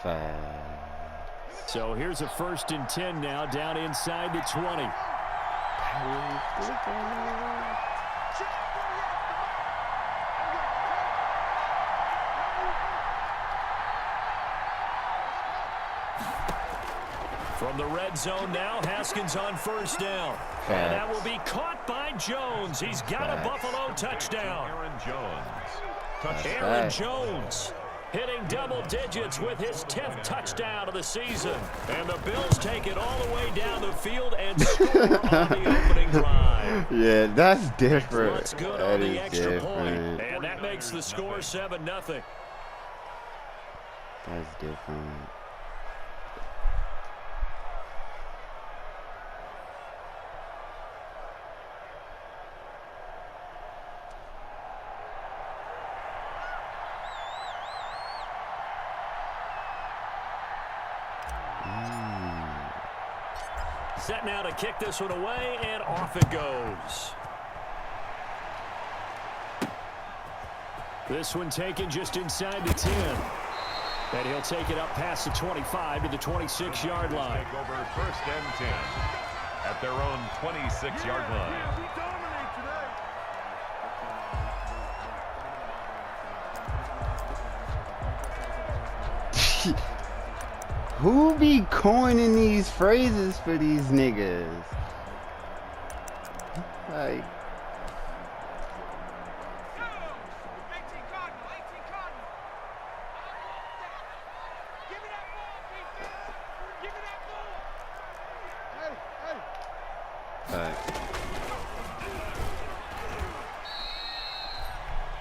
So here's a 1st and 10 now, down inside the 20. From the red zone now, Haskins on 1st down. And that will be caught by Jones. He's got a Buffalo touchdown. Aaron Jones hitting double digits with his 10th touchdown of the season. And the Bills take it all the way down the field and score on the opening drive. Yeah, that's different. Looks good on the extra point. And that makes the score 7-0. That's different. Set now to kick this one away, and off it goes. This one taken just inside the 10. And he'll take it up past the 25 to the 26-yard line. Take over 1st and 10 at their own 26-yard line. Who be coining these phrases for these niggas? Like,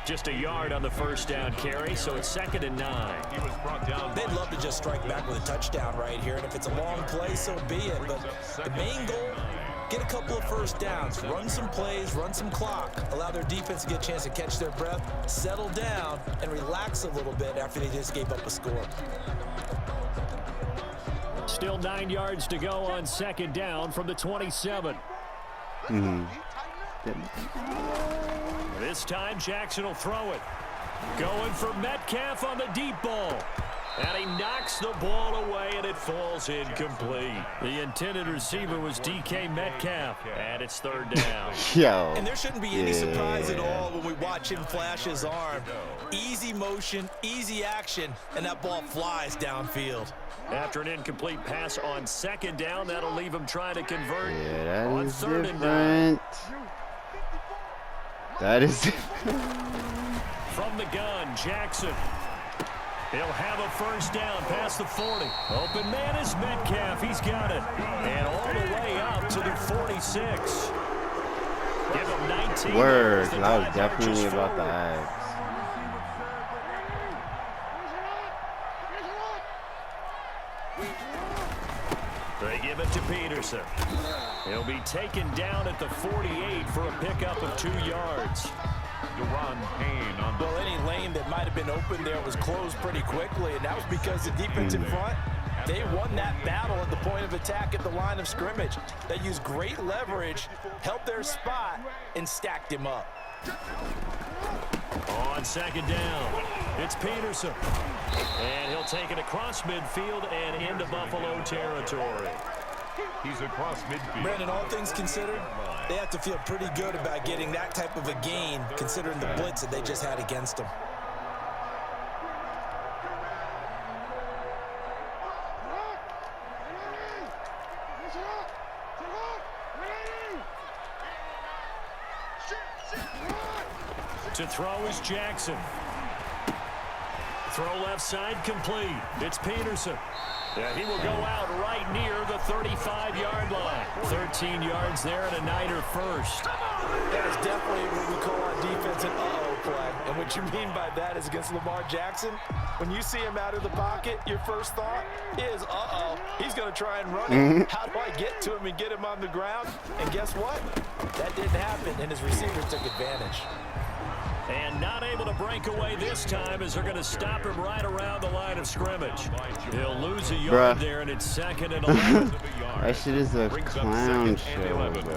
Just a yard on the 1st down carry, so it's 2nd and 9. He was brought down. They'd love to just strike back with a touchdown right here, and if it's a long play, so be it. But the main goal, get a couple of 1st downs, run some plays, run some clock, allow their defense to get a chance to catch their breath, settle down, and relax a little bit after they just gave up a score. Still 9 yards to go on 2nd down from the 27. This time, Jackson will throw it. Going for Metcalf on the deep ball. And he knocks the ball away, and it falls incomplete. The intended receiver was DK Metcalf, and it's 3rd down. yo. And there shouldn't be any surprise at all when we watch him flash his arm. Easy motion, easy action, and that ball flies downfield. After an incomplete pass on 2nd down, that'll leave him trying to convert That on is 3rd and 9. That is From the gun, Jackson. He'll have a 1st down past the 40. Open man is Metcalf. He's got it. And all the way up to the 46. Give him 19. Word. I was definitely about to ask. They give it to Peterson. He'll be taken down at the 48 for a pickup of 2 yards. Well, any lane that might have been open there was closed pretty quickly, and that was because the defense in front, they won that battle at the point of attack at the line of scrimmage. They used great leverage, held their spot, and stacked him up. On 2nd down, it's Peterson. And he'll take it across midfield and into Buffalo territory. He's across midfield. Brandon, all things considered, they have to feel pretty good about getting that type of a gain, considering the blitz that they just had against them. To throw is Jackson. Throw left side complete. It's Peterson. Yeah, he will go out right near the 35-yard line. 13 yards there and a Niner first. That is definitely what we call on defense an uh-oh play. And what you mean by that is against Lamar Jackson, when you see him out of the pocket, your first thought is, uh-oh, he's going to try and run it. How do I get to him and get him on the ground? And guess what? That didn't happen, and his receivers took advantage. And not able to break away this time as they're going to stop him right around the line of scrimmage. He'll lose a yard there, and it's 2nd and 11. That shit is a clown show, bro.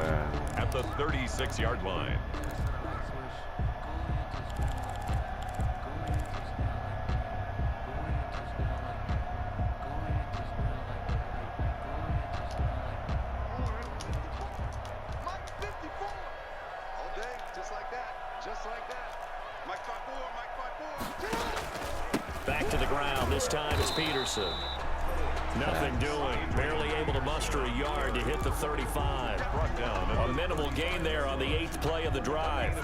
At the 36-yard line. Just like that. Mike 5-4, Mike 5-4. Back to the ground. This time it's Peterson. Nothing doing. Barely able to muster a yard to hit the 35. A minimal gain there on the 8th play of the drive.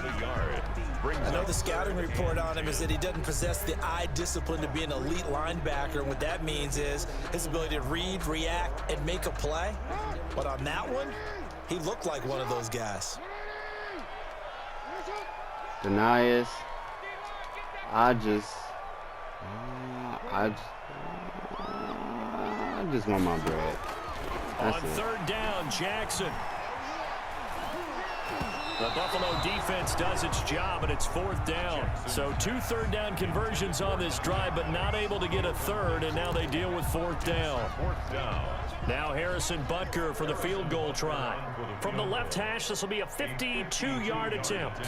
I know the scouting report on him is that he doesn't possess the eye discipline to be an elite linebacker. And what that means is his ability to read, react, and make a play. But on that one, he looked like one of those guys. Denius. I just want my bread. That's On it. 3rd down, Jackson. The Buffalo defense does its job, and it's 4th down. So 2 3rd-down conversions on this drive, but not able to get a 3rd, and now they deal with 4th down. Now Harrison Butker for the field goal try. From the left hash, this will be a 52-yard attempt.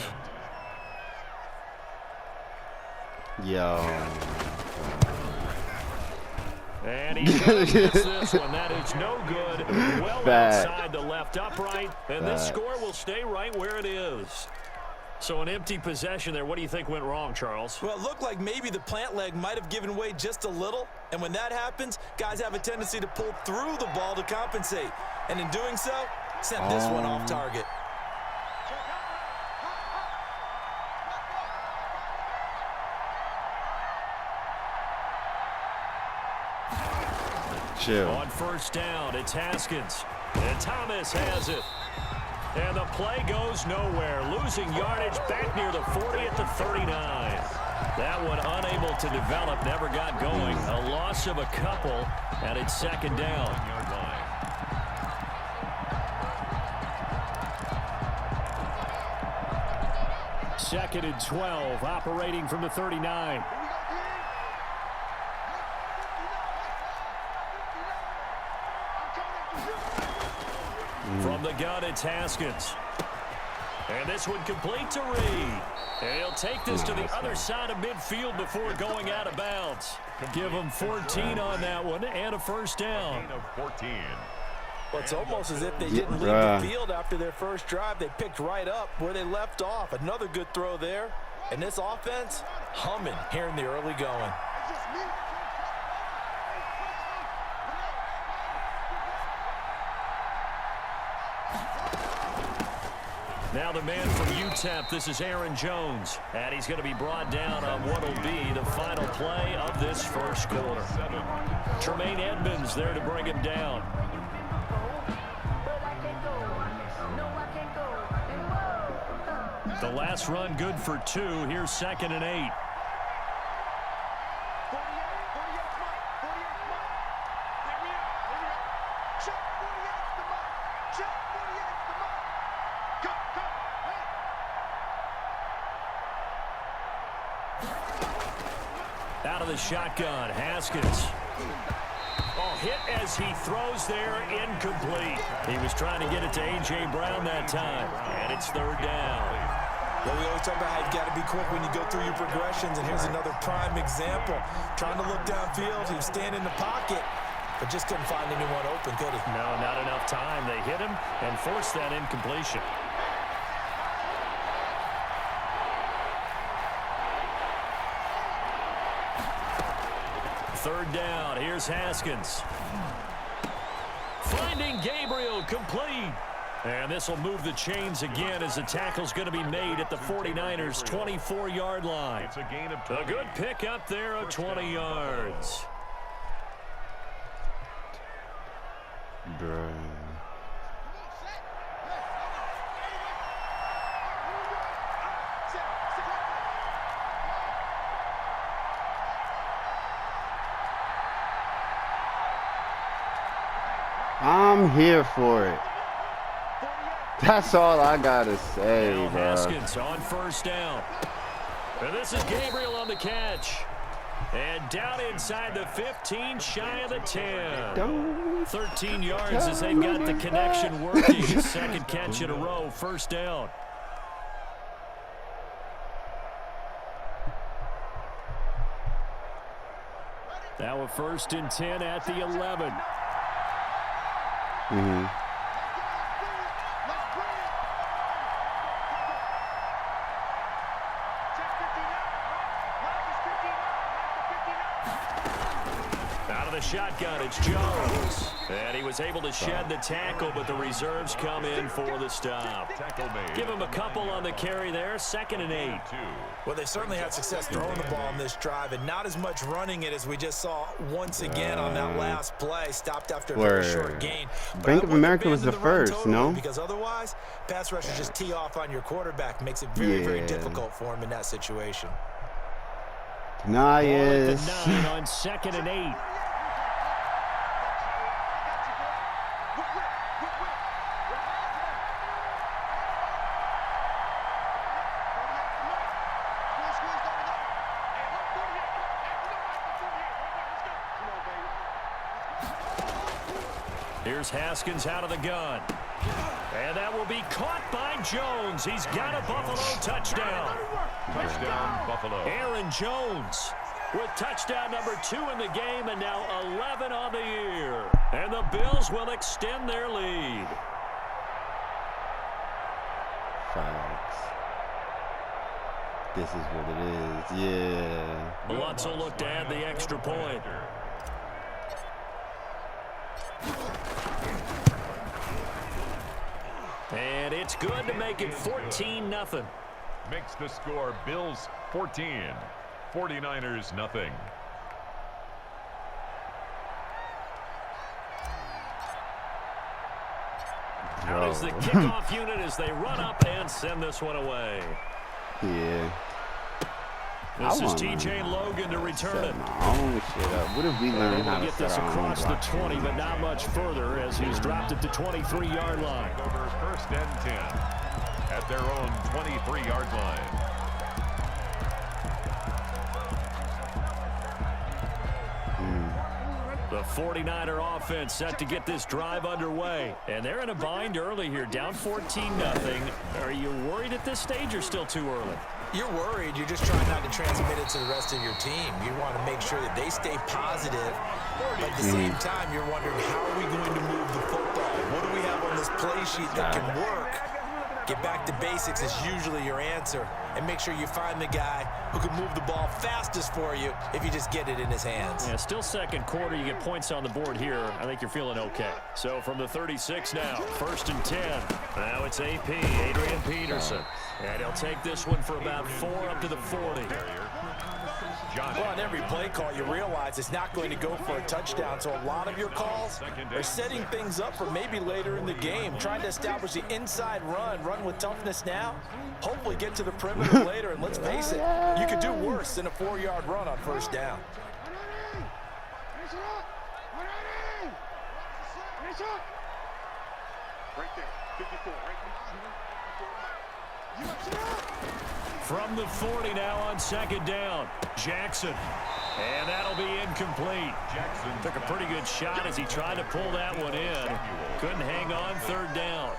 Yo. And he gets this one. That is no good. Well outside the left upright. And this score will stay right where it is. So an empty possession there. What do you think went wrong, Charles? Well, it looked like maybe the plant leg might have given way just a little. And when that happens, guys have a tendency to pull through the ball to compensate. And in doing so, sent this one off target. Chill. On 1st down, it's Haskins. And Thomas has it. And the play goes nowhere. Losing yardage back near the 40 at the 39. That one unable to develop, never got going. A loss of a couple, and it's 2nd down. 2nd and 12, operating from the 39. From the gun, it's Haskins. And this one complete to Reed. And he'll take this to the other side of midfield before going out of bounds. Give him 14 on that one and a 1st down. Well, it's almost as if they didn't leave the field after their first drive. They picked right up where they left off. Another good throw there. And this offense, humming here in the early going. Now the man from UTEP, this is Aaron Jones. And he's going to be brought down on what will be the final play of this first quarter. Tremaine Edmonds there to bring him down. The last run good for 2. Here's 2nd and 8. Out of the shotgun, Haskins. Oh, hit as he throws there, incomplete. He was trying to get it to A.J. Brown that time, and it's 3rd down. Well, we always talk about how you've got to be quick when you go through your progressions, and here's another prime example. Trying to look downfield, he was standing in the pocket, but just couldn't find anyone open, could he? No, not enough time. They hit him and forced that incompletion. Third down, here's Haskins. Finding Gabriel, complete. And this will move the chains again as the tackle's going to be made at the 49ers' 24-yard line. It's a gain of 20. A good pick up there of 20 yards. Bruh. I'm here for it. That's all I gotta say, Now bro. Haskins on 1st down. And this is Gabriel on the catch. And down inside the 15, shy of the 10. 13 yards as they've got the connection working. Second catch in a row, 1st down. Now a 1st and 10 at the 11. the shotgun. It's Jones. And he was able to shed the tackle, but the reserves come in for the stop. Give him a couple on the carry there. 2nd and 8. Well, they certainly had success throwing the ball on this drive, and not as much running it as we just saw once again on that last play. Stopped after a very short gain. But Bank of America was the first, totally, no? Because otherwise, pass rushers just tee off on your quarterback. Makes it very, very difficult for him in that situation. Nice. 9 on 2nd and 8. Here's Haskins out of the gun. And that will be caught by Jones. He's got a Buffalo touchdown. Touchdown, Buffalo. Aaron Jones with touchdown number 2 in the game, and now 11 on the year. And the Bills will extend their lead. Facts. This is what it is. Yeah. Lutz will look to add the extra point. And it's good to make it 14-0. Makes the score Bills 14, 49ers nothing. Out is the kickoff unit as they run up and send this one away. Yeah. This is T.J. Logan to return it. What if we learned how to get this across the 20, but not much further as he's dropped it to 23-yard line. Over 1st and 10 at their own 23-yard line. The 49er offense set to get this drive underway. And they're in a bind early here, down 14-0. Are you worried at this stage or still too early? You're worried. You're just trying not to transmit it to the rest of your team. You want to make sure that they stay positive. But at the same time, you're wondering, how are we going to move the football? What do we have on this play sheet that can work? Get back to basics is usually your answer. And make sure you find the guy who can move the ball fastest for you if you just get it in his hands. Yeah, still 2nd quarter. You get points on the board here. I think you're feeling okay. So from the 36 now, 1st and 10. Now it's AP, Adrian Peterson. And he'll take this one for about 4 up to the 40. Well, on every play call, you realize it's not going to go for a touchdown. So a lot of your calls are setting things up for maybe later in the game, trying to establish the inside run with toughness now, hopefully get to the perimeter later. And let's face it, you could do worse than a 4-yard run on 1st down. Right there, 54, right there. From the 40 now on 2nd down, Jackson. And that'll be incomplete. Jackson took a pretty good shot as he tried to pull that one in. Couldn't hang on 3rd down.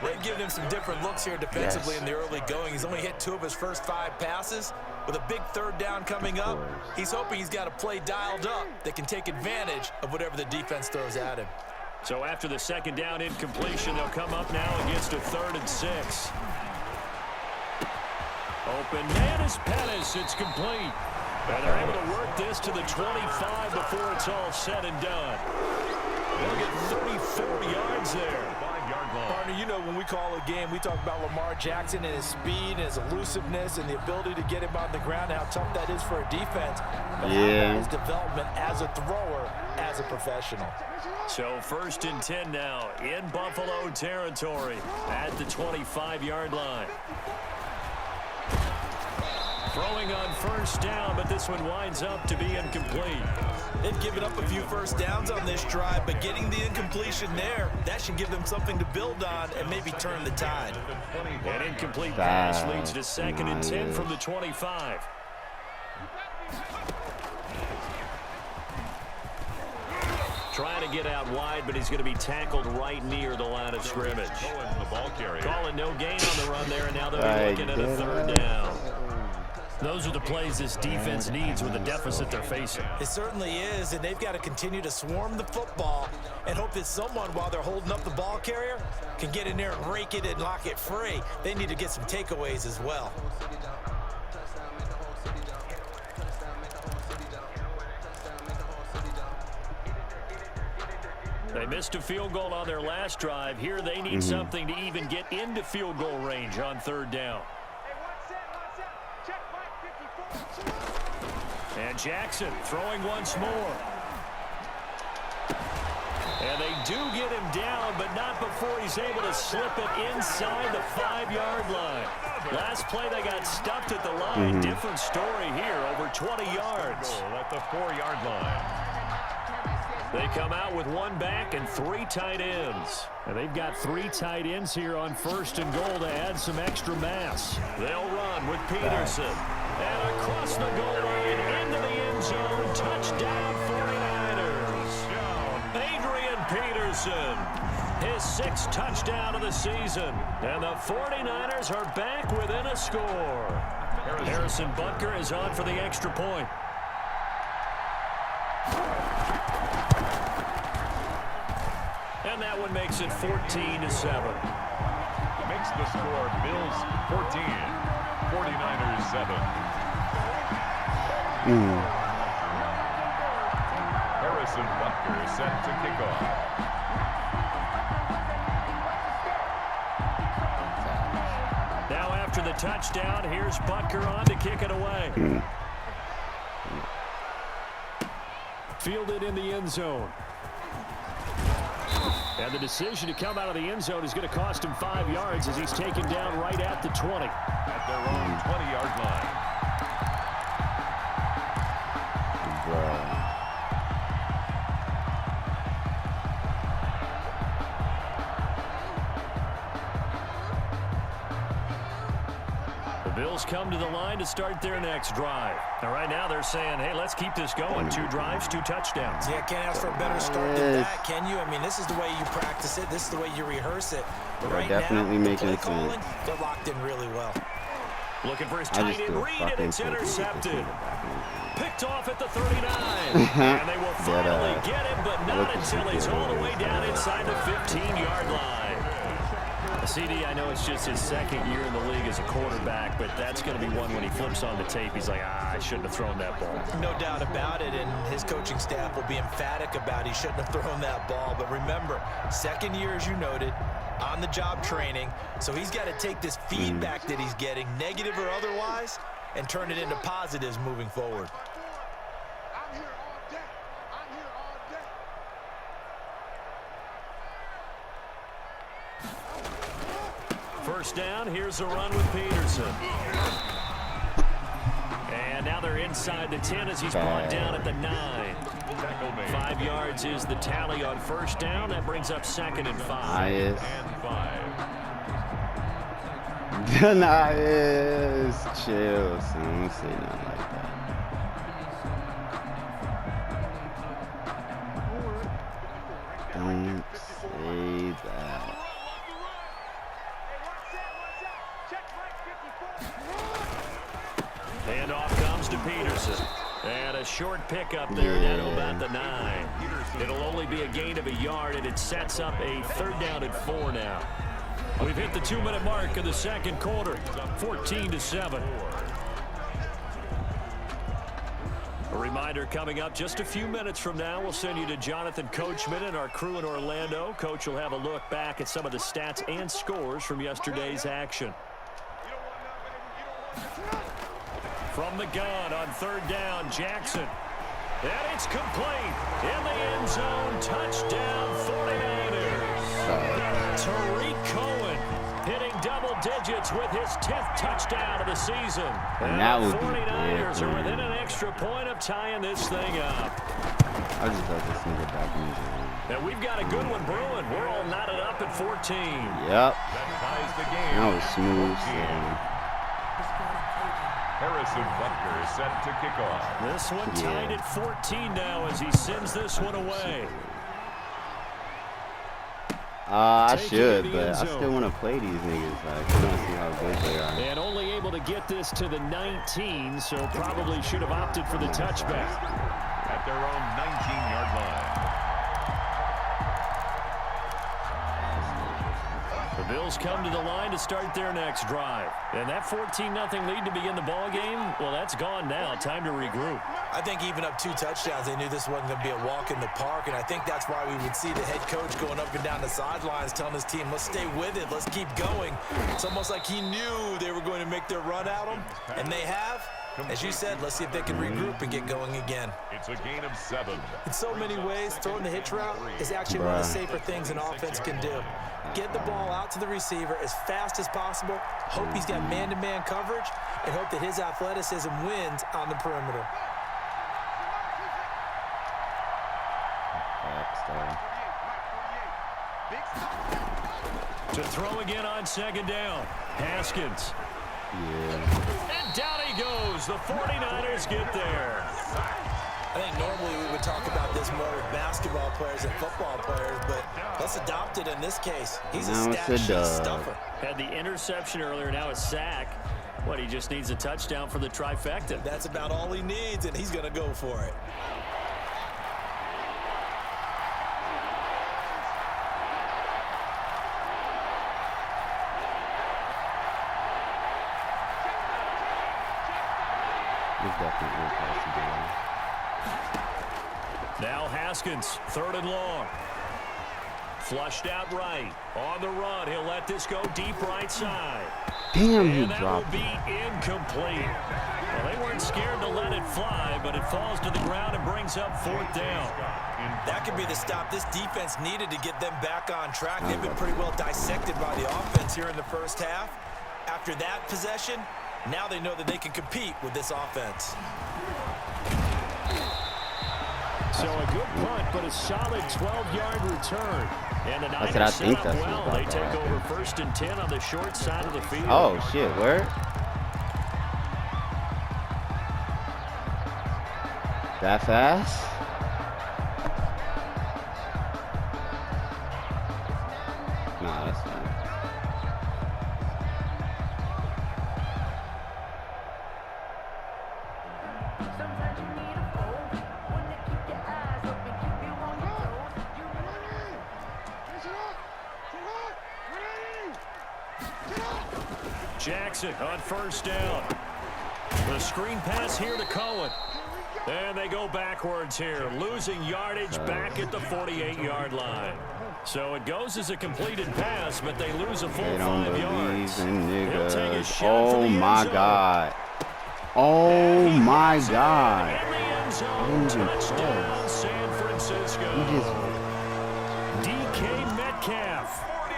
They've given him some different looks here defensively in the early going. He's only hit 2 of his first 5 passes. With a big 3rd down coming up, he's hoping he's got a play dialed up that can take advantage of whatever the defense throws at him. So after the 2nd down incompletion, they'll come up now against a 3rd and 6. Open man is Pettis. It's complete. And they're able to work this to the 25 before it's all said and done. They'll get 34 yards there. 5-yard line. Partner, you know when we call a game, we talk about Lamar Jackson and his speed and his elusiveness and the ability to get him on the ground and how tough that is for a defense. But how about his development as a thrower, as a professional. So 1st and 10 now in Buffalo territory at the 25-yard line. Throwing on 1st down, but this one winds up to be incomplete. They've given up a few 1st downs on this drive, but getting the incompletion there, that should give them something to build on and maybe turn the tide. An incomplete pass leads to 2nd and 10 from the 25. Trying to get out wide, but he's going to be tackled right near the line of scrimmage. Calling no gain on the run there, and now they'll be looking at a 3rd down. Those are the plays this defense needs with the deficit they're facing. It certainly is, and they've got to continue to swarm the football and hope that someone, while they're holding up the ball carrier, can get in there and rake it and lock it free. They need to get some takeaways as well. They missed a field goal on their last drive. Here they need something to even get into field goal range on 3rd down. And Jackson throwing once more. And they do get him down, but not before he's able to slip it inside the 5-yard line. Last play, they got stuffed at the line. Different story here, over 20 yards. Goal at the 4-yard line. They come out with 1 back and 3 tight ends. And they've got 3 tight ends here on 1st and goal to add some extra mass. They'll run with Peterson. And across the goal line into the end zone. Touchdown 49ers. Adrian Peterson. His 6th touchdown of the season. And the 49ers are back within a score. Harrison Butker is on for the extra point. And that one makes it 14-7. Makes the score Bills 14, 49ers 7. Harrison Butker set to kick off. Now after the touchdown, here's Butker on to kick it away. Fielded in the end zone. And the decision to come out of the end zone is going to cost him 5 yards as he's taken down right at the 20. At their own 20-yard line. The Bills come to the line to start their next drive. And right now they're saying, hey, let's keep this going. 2 drives, 2 touchdowns. Yeah, can't ask for a better start than that, can you? I mean, this is the way you practice it. This is the way you rehearse it. But right definitely now, making the it play calling, they're locked in really well. Looking for his tight end read, and it's intercepted. Picked off at the 39. And they will finally get him, but not until he's all the way down inside the 15-yard line. CD, I know it's just his 2nd year in the league as a quarterback, but that's going to be one when he flips on the tape. He's like, I shouldn't have thrown that ball. No doubt about it, and his coaching staff will be emphatic about he shouldn't have thrown that ball. But remember, 2nd year, as you noted, on-the-job training, so he's got to take this feedback that he's getting, negative or otherwise, and turn it into positives moving forward. I'm here all day. I'm here all day. First down, here's a run with Peterson. And now they're inside the 10 as he's brought down at the 9. 5 yards is the tally on 1st down. That brings up 2nd and 5. And 5. Nice. Chill, son. Don't say nothing like that. Don't say that. Handoff comes to Peterson. And a short pickup there down to about the 9. It'll only be a gain of a yard, and it sets up a 3rd down and 4 now. We've hit the 2-minute mark of the 2nd quarter, 14-7. A reminder coming up just a few minutes from now, we'll send you to Jonathan Coachman and our crew in Orlando. Coach will have a look back at some of the stats and scores from yesterday's action. From the gun on 3rd down, Jackson. And it's complete. In the end zone, touchdown 49ers. Tariq Cohen hitting double digits with his 10th touchdown of the season. And the 49ers are within an extra point of tying this thing up. I just thought this nigga back in the game. And we've got a good one brewing. We're all knotted up at 14. Yep. That ties the game. That was smooth. Harrison Butker is set to kick off. This one tied at 14 now as he sends this one away. I should, but I still want to play these niggas. Like, I want to see how good they are. And only able to get this to the 19, so probably should have opted for the touchback. At their own 19-yard line. The Bills come to the line to start their next drive. And that 14-0 lead to begin the ball game, well, that's gone now. Time to regroup. I think even up 2 touchdowns, they knew this wasn't going to be a walk in the park, and I think that's why we would see the head coach going up and down the sidelines telling his team, let's stay with it, let's keep going. It's almost like he knew they were going to make their run at him, and they have. As you said, let's see if they can regroup and get going again. It's a gain of 7. In so many ways, throwing the hitch route is actually one of the safer things an offense can do. Get the ball out to the receiver as fast as possible, hope he's got man-to-man coverage, and hope that his athleticism wins on the perimeter. To throw again on 2nd down. Haskins. Yeah. And down he goes. The 49ers get there. I think normally we would talk about this more with basketball players and football players, but let's adopt it in this case. He's a stat sheet stuffer. Had the interception earlier, now a sack. What, he just needs a touchdown for the trifecta. That's about all he needs, and he's going to go for it. Now Haskins, 3rd and long. Flushed out right. On the run, he'll let this go deep right side. Damn, he and that dropped will be incomplete. Well, they weren't scared to let it fly, but it falls to the ground and brings up 4th down. That could be the stop this defense needed to get them back on track. They've been pretty well dissected by the offense here in the first half. After that possession, now they know that they can compete with this offense. So a good punt, but a solid 12-yard return. And the That's Niners what I think set up that's well. what They it's take about. over 1st and 10 on the short side of the field. Oh, shit, where? That fast? Nah, that's not. Sometimes you need a fold, one that keep your eyes open, keep you on your toes. Jackson on 1st down. The screen pass here to Cohen. And they go backwards here, losing yardage back at the 48-yard line. So it goes as a completed pass, but they lose a full They don't 5 yards. believe in He'll take a niggas. shot for Oh the end my zone. God. Oh my Hits it God. in the end zone. I didn't even Touchdown, close. San Francisco. He just DK Metcalf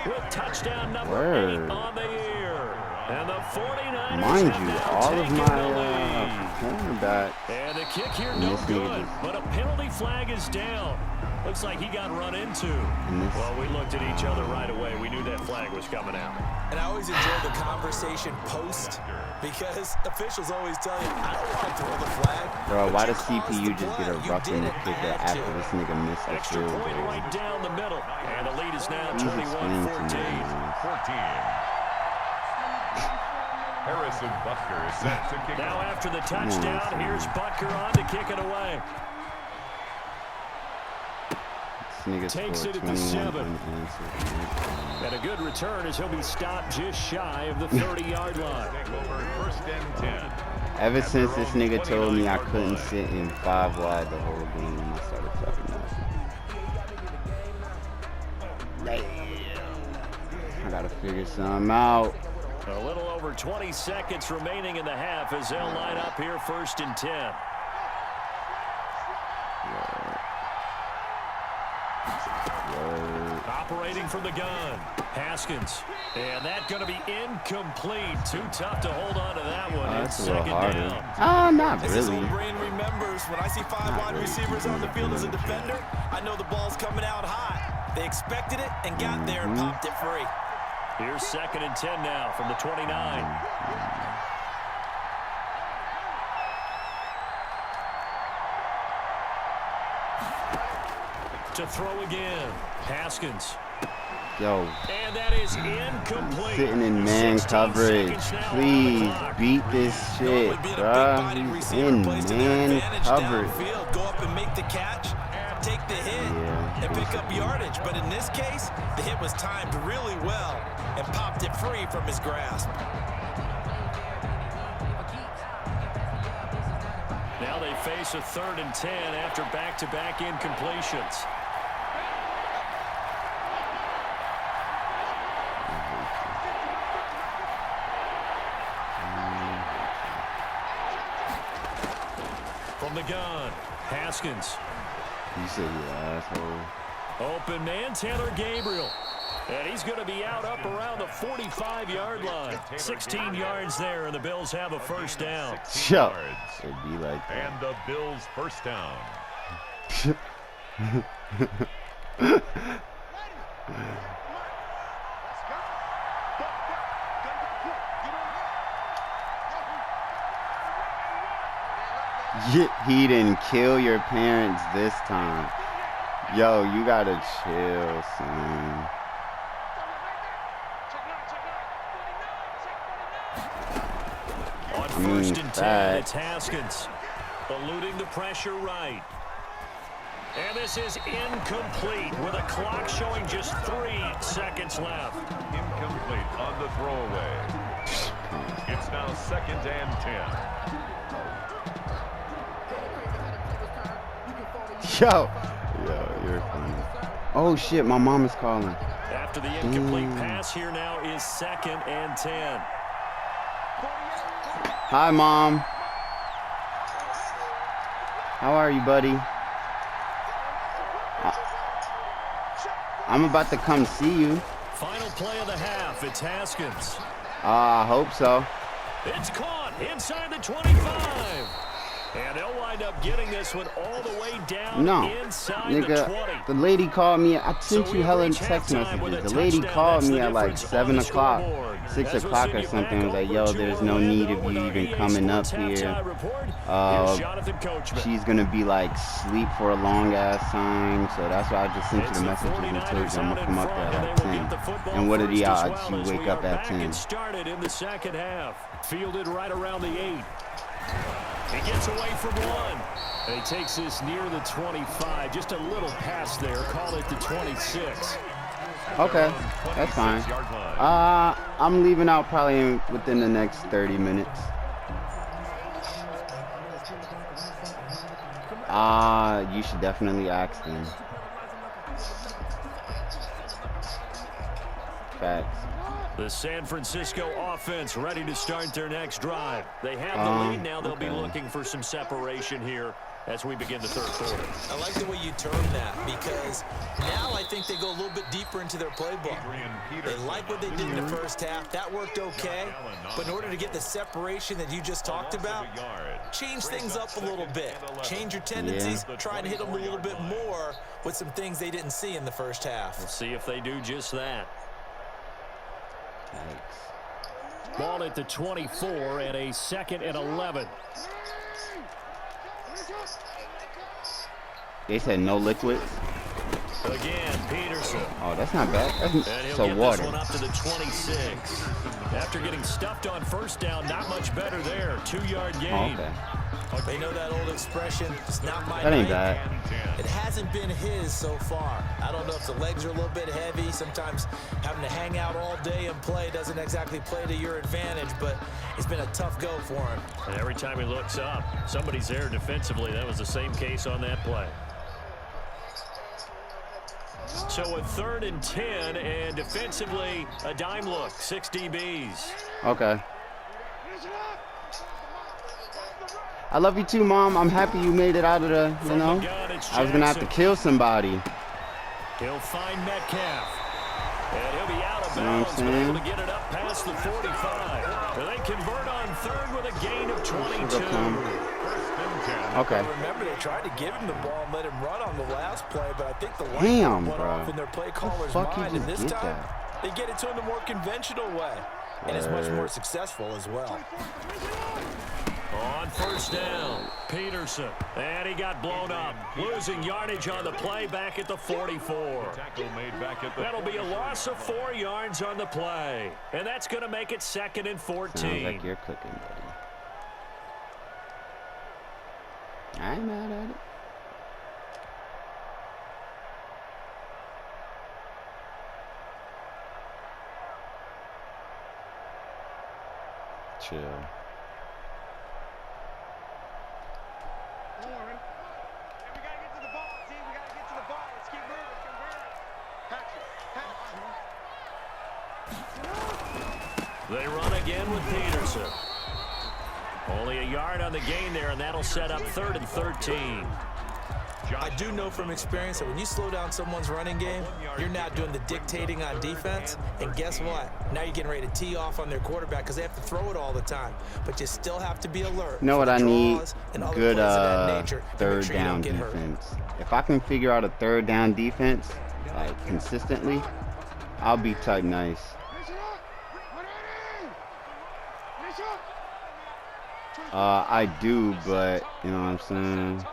with touchdown number Word. 8 on the year. And the 49ers Mind have you, now all of taken my the lead. cornerbacks. And the kick here, And no this nigga good. just- But a penalty flag is down. Looks like he got run into. this- Well, we looked at each other right away. We knew that flag was coming out. And I always enjoy the conversation post because officials always tell you, I don't want to throw the flag. Bro, why but does you caused CPU the just get a play. You roughing did the it. kicker You had after to. this nigga missed a Extra field point goal? right down the middle. And the lead is now He's explaining to 21-14. me. 14. Harrison Butker is set to kick Now off. after the touchdown, here's Butker on to kick it away. This nigga Takes scored it at the 21 7. unanswered. And a good return as he'll be stopped just shy of the 30-yard line. Take over 1st and 10. Ever At since their this own nigga told me I 29-yard couldn't line. sit in 5 wide the whole game, I started fucking up. I gotta figure something out. A little over 20 seconds remaining in the half as they'll line up here 1st and 10. Operating from the gun, Haskins. And that's going to be incomplete. Too tough to hold on to that one. That's It's a little 2nd harder. down. Ah, not As his really. old brain remembers, when I see 5 wide receivers on the field as a defender, I know the ball's coming out hot. They expected it and got there and popped it free. Here's 2nd and 10 now from the 29. To throw again, Haskins. Yo, And that is incomplete. sitting in man 16 coverage. seconds now on the Please clock. beat this shit, Normally being a bruh. big-bodied He's receiver in plays to their man advantage coverage. downfield. Go up and make the catch, take the hit, Yeah. and pick up yardage. But in this case, the hit was timed really well and popped it free from his grasp. Now Now they face a 3rd and 10 after back-to-back incompletions. From the gun, Haskins. You said you asshole. Open man, Taylor Gabriel. And he's going to be out up around the 45-yard line. 16 yards there, and the Bills have a first down. Shut. It'd be like that. And the Bills first down. He didn't kill your parents this time. Yo, you gotta chill, son. On 1st and 10, it's Haskins. Eluding the pressure right. And this is incomplete with a clock showing just 3 seconds left. Incomplete on the throwaway. It's now 2nd and 10. Yo, you're funny. Oh shit, my mom is calling. After the incomplete pass, here now is 2nd and 10. Hi, Mom. How are you, buddy? I'm about to come see you. Final play of the half. It's Haskins. I hope so. It's caught inside the 25. And they'll wind up getting this one all the way down inside the 20. Nigga, the lady called me. I sent you hella text messages. The lady called me at like 7 o'clock, 6 o'clock or something. Was like, yo, there's no need of you even coming up here. She's going to be like sleep for a long ass time. So that's why I just sent you the messages and told you I'm going to come up there at 10. And what did he actually wake up at 10? Started in the second half. Fielded right around the 8. He gets away from 1. And he takes this near the 25. Just a little pass there. Call it the 26. Okay, that's fine. I'm leaving out probably within the next 30 minutes. You should definitely ask them. Facts. The San Francisco offense ready to start their next drive. They have the lead now. They'll be looking for some separation here as we begin the 3rd quarter. I like the way you term that, because now I think they go a little bit deeper into their playbook. They like what they did in the first half. That worked okay. But in order to get the separation that you just talked about, change things up a little bit. Change your tendencies. Try and hit them a little bit more with some things they didn't see in the first half. We'll see if they do just that. Ball at the 24 and a 2nd and 11. They said no liquids. Again, Peterson. Oh, that's not bad. And That's he'll so get water. this one up to the 26. After getting stuffed on first down, not much better there. 2-yard gain. Okay. They know that old expression, it's not my That ain't night. bad. It hasn't been his so far. I don't know if the legs are a little bit heavy. Sometimes having to hang out all day and play doesn't exactly play to your advantage, but it's been a tough go for him. And every time he looks up, somebody's there defensively. That was the same case on that play. So a 3rd and 10, and defensively, a dime look, 6 DBs. Okay. I love you too, Mom. I'm happy you made it out of the, you know. I was going to have to kill somebody. He'll find Metcalf. And he'll be out of You know what bounds, I'm but able saying? to get it up past the 45. And they convert on 3rd with a gain of 22. Okay. Remember, they tried to give him the ball and let him run on the last play, but I think the light Damn, went bro. off in their play caller's fuck you mind, and just this get time that? they get it to him the more conventional way, and it's much more successful as well. On first down, Peterson. And he got blown up. Losing yardage on the play back at the 44. That'll be a loss of 4 yards on the play. And that's going to make it 2nd and 14. Sounds like you're cooking, buddy. I ain't mad at it. Chill. They run again with Peterson. Only a yard on the gain there, and that'll set up 3rd and 13. I do know from experience that when you slow down someone's running game, you're now doing the dictating on defense. And guess what? Now you're getting ready to tee off on their quarterback because they have to throw it all the time. But you still have to be alert. You know what I need? Good nature, third down defense. If I can figure out a third down defense, like consistently, I'll be tight nice. I do, but you know what I'm saying?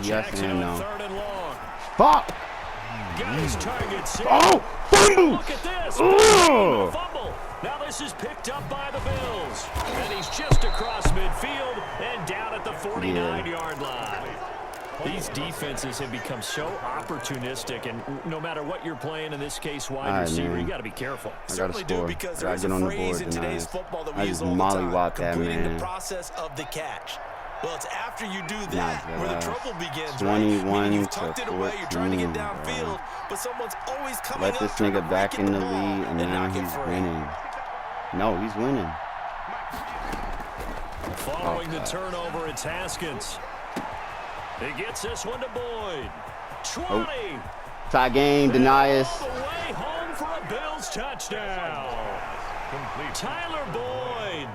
Yes and no. Fuck! Oh! Fumble! Look at this! Oh! Fumble! Now this is picked up by the Bills. And he's just across midfield and down at the 49-yard line. These defenses have become so opportunistic, and no matter what you're playing, in this case wide receiver, you got to be careful. I got to score. Because I got to get on the board tonight. I just mollywop that man. The process of the catch. Well, it's after you do that where the trouble begins. 21 you've to tucked it away, you're trying to get 14. downfield, but someone's always coming Let up this trying to nigga back in the lead, and now he's winning. No, he's winning. Following the turnover, it's Haskins. He gets this one to Boyd. 20. Tie game, Denias. All the way home for a Bills touchdown. Tyler Boyd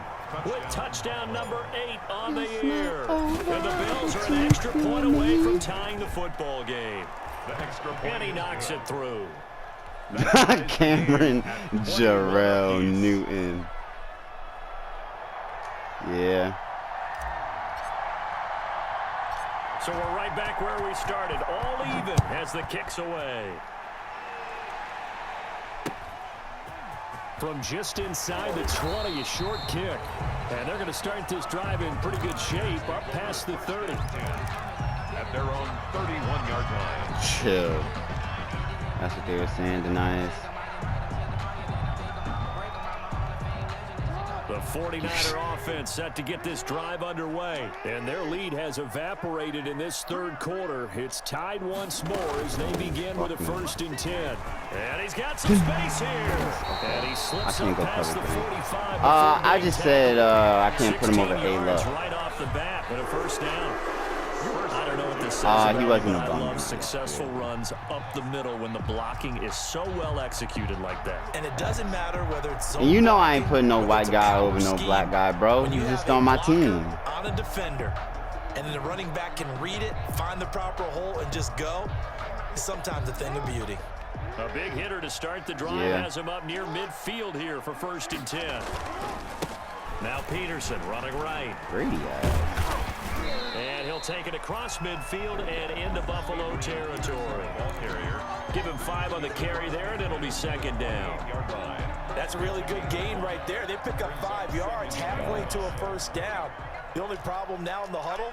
with touchdown number 8 on the year. And the Bills are an extra point away from tying the football game. And he knocks it through. Cameron Jarrell Newton. Yeah. So we're right back where we started, all even as the kick's away. From just inside the 20, a short kick. And they're going to start this drive in pretty good shape, up past the 30. At their own 31-yard line. Chill. That's what they were saying, Denias. The 49er offense set to get this drive underway. And their lead has evaporated in this third quarter. It's tied once more as they begin with a 1st and 10. And he's got some space here. And he slips up past the 45. I just said I can't put him over A-Lo. Right off the bat with a 1st down. I don't know what this says he wasn't a I bum. love successful runs up the middle when the blocking is so well executed like that. And it doesn't matter whether it's zone And you know I ain't blocking, putting no whether white it's a guy power over no scheme. black guy, bro. When you He's have just a on my blocker team. on a defender, and then the running back can read it, find the proper hole, and just go, it's sometimes a thing of beauty. A big hitter to start the drive has him up near midfield here for 1st and 10. Now Peterson running right. Brady. And he'll take it across midfield and into Buffalo territory. Give him 5 on the carry there, and it'll be 2nd down. That's a really good gain right there. They pick up 5 yards halfway to a 1st down. The only problem now in the huddle,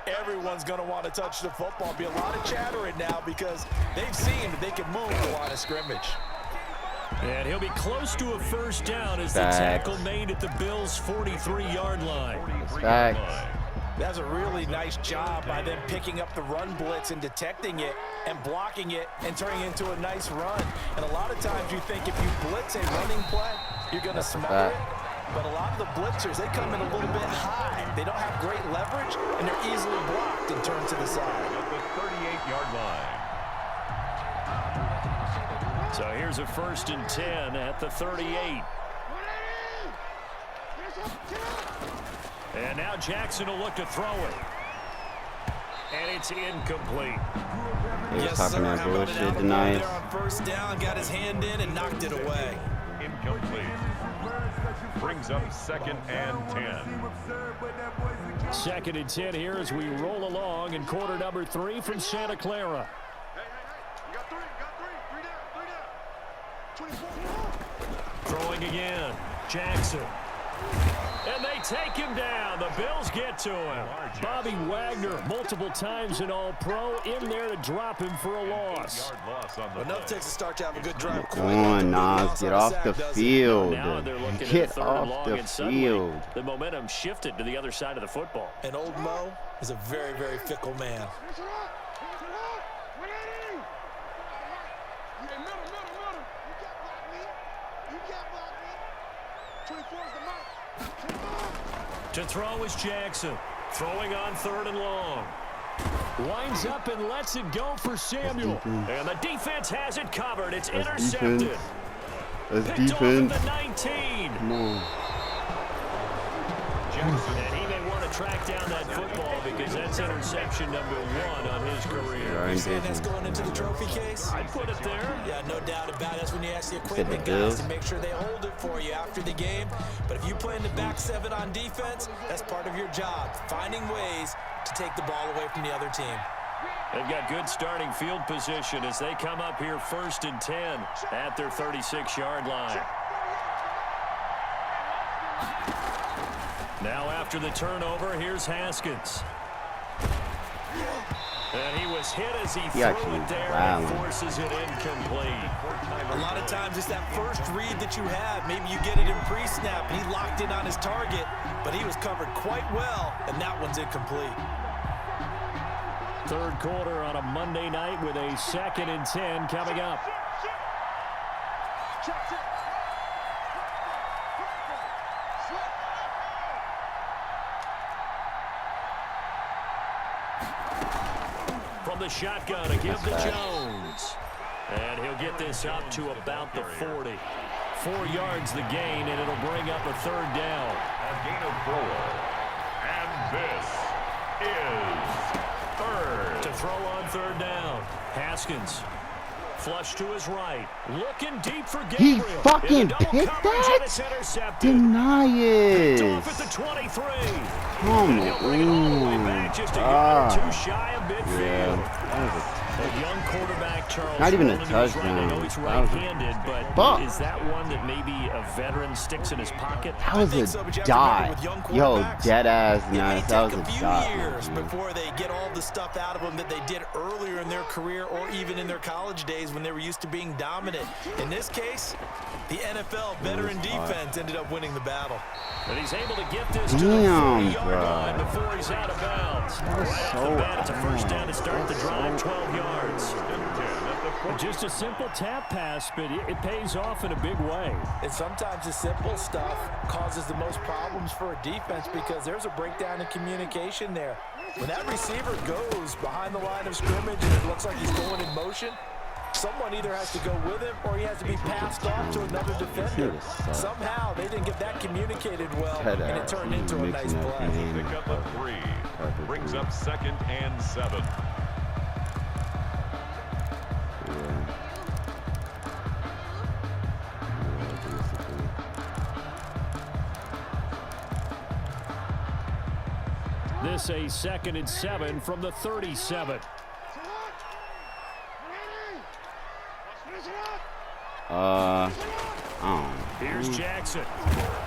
everyone's going to want to touch the football. Be a lot of chattering now because they've seen that they can move the line of scrimmage. And he'll be close to a 1st down as the tackle made at the Bills' 43-yard line. That's a really nice job by them picking up the run blitz and detecting it and blocking it and turning it into a nice run. And a lot of times you think if you blitz a running play, you're going to smother it. But a lot of the blitzers, they come in a little bit high. They don't have great leverage, and they're easily blocked and turned to the side. At the 38-yard line. So here's a 1st and 10 at the 38. And now Jackson will look to throw it. And it's incomplete. He was talking that bullshit tonight. On 1st down, got his hand in and knocked it away. Incomplete. Brings up 2nd and 10. 2nd and 10 here as we roll along in quarter number 3 from Santa Clara. You got 3 down. 24. Throwing again. Jackson. And they take him down. The Bills get to him. Bobby Wagner, multiple times an All-Pro, in there to drop him for a loss. Enough takes a start to have a good drive. Come on, Nas, get off the field. Now they're looking Get at the 3rd off and long, the and suddenly field. the momentum shifted to the other side of the football. And old Mo is a very, very fickle man. To throw is Jackson. Throwing on 3rd and long. Winds up and lets it go for Samuel. And the defense has it covered. It's intercepted. That's Picked defense. off at the 19. Come on. And he may want to track down that football because that's interception number 1 on his career. You saying that's going into the trophy case? I'd put it there. Yeah, no doubt about it. That's when you ask the the equipment Bills? guys to make sure they hold it for you after the game. But if you play in the back 7 on defense, that's part of your job, finding ways to take the ball away from the other team. They've got good starting field position as they come up here 1st and 10 at their 36-yard line. Now after the turnover, here's Haskins. And he was hit as he threw it there and forces it incomplete. A lot of times it's that first read that you have. Maybe you get it in pre-snap, and he locked in on his target, but he was covered quite well, and that one's incomplete. 3rd quarter on a Monday night with a 2nd and 10 coming up. From the shotgun, a give to Jones. And he'll get this up to about the 40. 4 yards the gain, and it'll bring up a 3rd down. A gain of 4. And this is 3rd. To throw on 3rd down. Haskins. Flush to his right. Looking deep for Gabriel. He fucking picked that? Deny it. Off at the 23. Come He'll bring it all the way back just a yard or 2 shy of midfield. Yeah. A young quarterback, Charles. Not even a Rollins, was right. I touchdown. know he's That was a right-handed, but fuck. is that one that maybe a veteran sticks in his pocket? That was think so, a but you have to dot. remember with young Yo, quarterbacks, dead ass it may nice. That take was a a few dot. years man. before they get all the stuff out of them that they did earlier in their career or even in their college days when they were used to being dominant. In this case, the NFL veteran defense ended up winning the battle. And he's able to get this to the Damn, 40-yard line bro. before he's out of bounds. Right off the bat, it's a 1st down to start the drive, 12 yards. Just a simple tap pass, but it pays off in a big way. And sometimes the simple stuff causes the most problems for a defense because there's a breakdown in communication there. When that receiver goes behind the line of scrimmage and it looks like he's going in motion, someone either has to go with him or he has to be passed off to another defender. Somehow they didn't get that communicated well, and it turned into a nice play. Pick up a 3. Brings up 2nd and 7. This a 2nd and 7 from the 37. Here's Jackson.